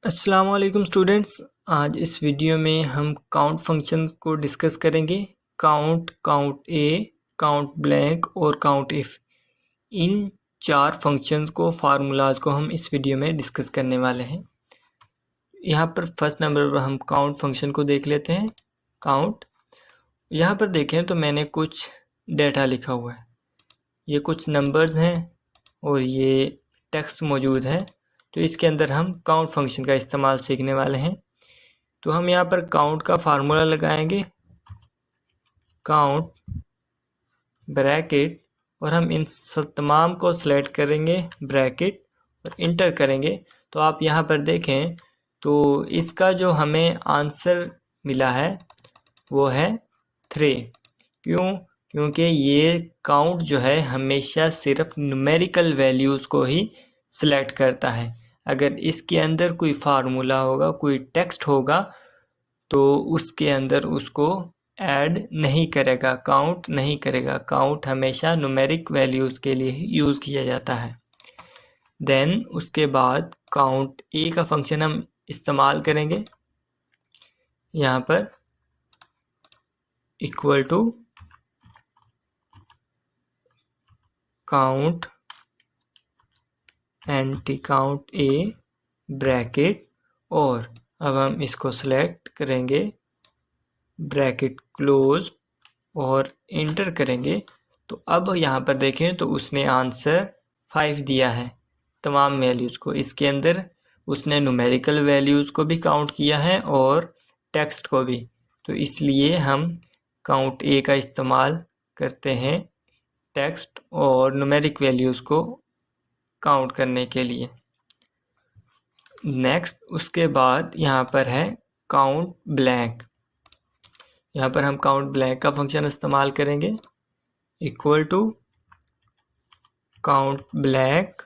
अस्सलाम वालेकुम स्टूडेंट्स। आज इस वीडियो में हम काउंट फंक्शन को डिस्कस करेंगे। काउंट, काउंट ए, काउंट ब्लैंक और काउंट इफ़, इन चार फंक्शंस को फार्मूलाज को हम इस वीडियो में डिस्कस करने वाले हैं। यहाँ पर फर्स्ट नंबर पर हम काउंट फंक्शन को देख लेते हैं। काउंट, यहाँ पर देखें तो मैंने कुछ डेटा लिखा हुआ है। ये कुछ नंबर्स हैं और ये टेक्स्ट मौजूद है। तो इसके अंदर हम काउंट फंक्शन का इस्तेमाल सीखने वाले हैं। तो हम यहाँ पर काउंट का फार्मूला लगाएंगे, काउंट ब्रैकेट, और हम इन सब तमाम को सिलेक्ट करेंगे ब्रैकेट और इंटर करेंगे। तो आप यहाँ पर देखें तो इसका जो हमें आंसर मिला है वो है 3। क्यों? क्योंकि ये काउंट जो है हमेशा सिर्फ न्यूमेरिकल वैल्यूज़ को ही सिलेक्ट करता है। अगर इसके अंदर कोई फार्मूला होगा, कोई टेक्स्ट होगा, तो उसके अंदर उसको ऐड नहीं करेगा, काउंट नहीं करेगा। काउंट हमेशा न्यूमेरिक वैल्यूज़ के लिए ही यूज़ किया जाता है। देन उसके बाद काउंट ए का फंक्शन हम इस्तेमाल करेंगे। यहाँ पर equal to count anti count A bracket, और अब हम इसको सेलेक्ट करेंगे, ब्रैकेट क्लोज और इंटर करेंगे। तो अब यहाँ पर देखें तो उसने आंसर 5 दिया है तमाम वैल्यूज़ को। इसके अंदर उसने न्यूमेरिकल वैल्यूज़ को भी काउंट किया है और टेक्स्ट को भी। तो इसलिए हम काउंट ए का इस्तेमाल करते हैं टेक्स्ट और न्यूमेरिक वैल्यूज़ को काउंट करने के लिए। नेक्स्ट उसके बाद यहाँ पर है काउंट ब्लैंक। यहाँ पर हम काउंट ब्लैंक का फंक्शन इस्तेमाल करेंगे, equal to count blank.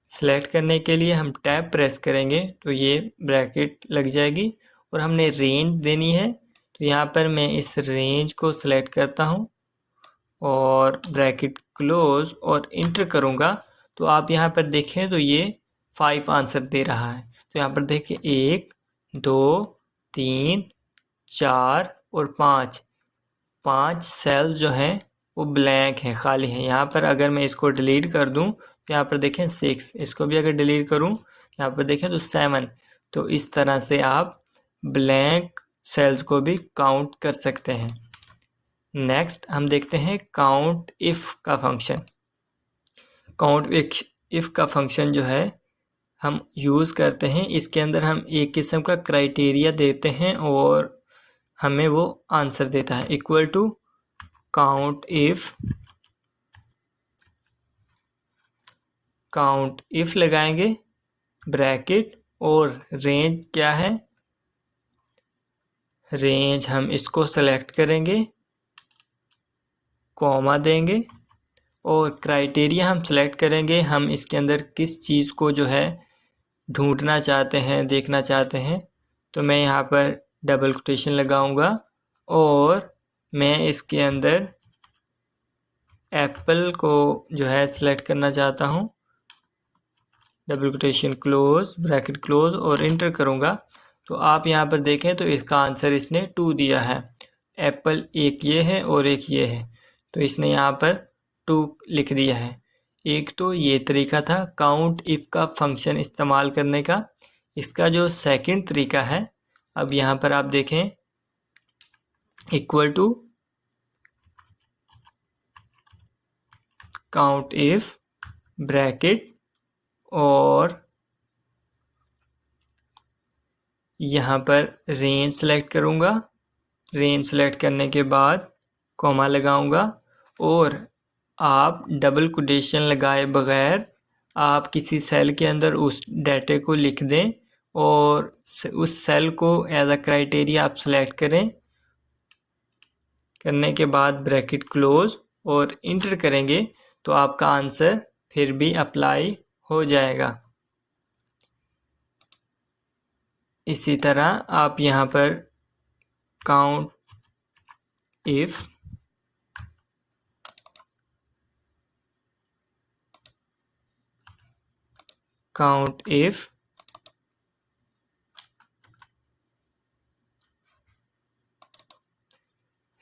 Select करने के लिए हम टैब प्रेस करेंगे तो ये ब्रैकेट लग जाएगी और हमने रेंज देनी है। तो यहाँ पर मैं इस रेंज को सिलेक्ट करता हूँ और ब्रैकेट क्लोज और इंटर करूँगा। तो आप यहाँ पर देखें तो ये 5 आंसर दे रहा है। तो यहाँ पर देखें 1, 2, 3, 4 और 5 सेल्स जो हैं वो ब्लैंक हैं, खाली हैं। यहाँ पर अगर मैं इसको डिलीट कर दूँ तो यहाँ पर देखें 6, इसको भी अगर डिलीट करूँ यहाँ पर देखें तो 7। तो इस तरह से आप ब्लैंक सेल्स को भी काउंट कर सकते हैं। नेक्स्ट हम देखते हैं काउंट इफ़ का फंक्शन। काउंट इफ़ का फंक्शन जो है हम यूज़ करते हैं, इसके अंदर हम एक किस्म का क्राइटेरिया देते हैं और हमें वो आंसर देता है, इक्वल टू काउंट इफ़ लगाएंगे ब्रैकेट, और रेंज क्या है, रेंज हम इसको सेलेक्ट करेंगे, कॉमा देंगे और क्राइटेरिया हम सेलेक्ट करेंगे हम इसके अंदर किस चीज़ को जो है ढूंढना चाहते हैं, देखना चाहते हैं। तो मैं यहाँ पर डबल कोटेशन लगाऊंगा और मैं इसके अंदर एप्पल को जो है सेलेक्ट करना चाहता हूँ, double quotation close, bracket close और इंटर करूँगा। तो आप यहाँ पर देखें तो इसका आंसर इसने 2 दिया है। एप्पल एक ये है और एक ये है, तो इसने यहाँ पर 2 लिख दिया है। एक तो ये तरीका था काउंट इफ़ का फंक्शन इस्तेमाल करने का। इसका जो सेकंड तरीका है, अब यहाँ पर आप देखें, equal to count if bracket, और यहाँ पर रेंज सेलेक्ट करूँगा। रेंज सेलेक्ट करने के बाद कॉमा लगाऊँगा और आप डबल कोटेशन लगाए बगैर आप किसी सेल के अंदर उस डाटे को लिख दें और उस सेल को एज अ क्राइटेरिया आप सेलेक्ट करें। करने के बाद ब्रैकेट क्लोज और इंटर करेंगे तो आपका आंसर फिर भी अप्लाई हो जाएगा। इसी तरह आप यहाँ पर काउंट इफ़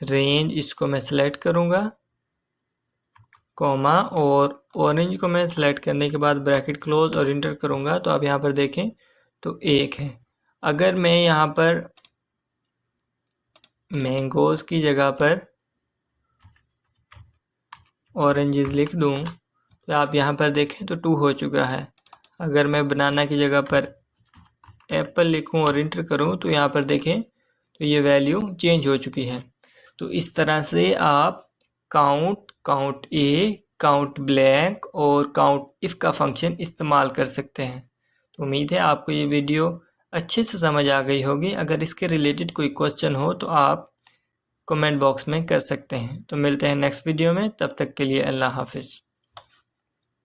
रेंज इसको मैं सेलेक्ट करूँगा, कॉमा, और ऑरेंज को मैं सेलेक्ट करने के बाद ब्रैकेट क्लोज और इंटर करूँगा। तो आप यहाँ पर देखें तो 1 है। अगर मैं यहाँ पर मैंगोज़ की जगह पर ऑरेंजेस लिख दूँ तो आप यहाँ पर देखें तो 2 हो चुका है। अगर मैं बनाना की जगह पर एप्पल लिखूँ और इंटर करूँ तो यहाँ पर देखें तो ये वैल्यू चेंज हो चुकी है। तो इस तरह से आप काउंट ए, काउंट ब्लैंक और काउंट इफ़ का फंक्शन इस्तेमाल कर सकते हैं। तो उम्मीद है आपको ये वीडियो अच्छे से समझ आ गई होगी। अगर इसके रिलेटेड कोई क्वेश्चन हो तो आप कमेंट बॉक्स में कर सकते हैं। तो मिलते हैं नेक्स्ट वीडियो में, तब तक के लिए अल्लाह हाफिज़।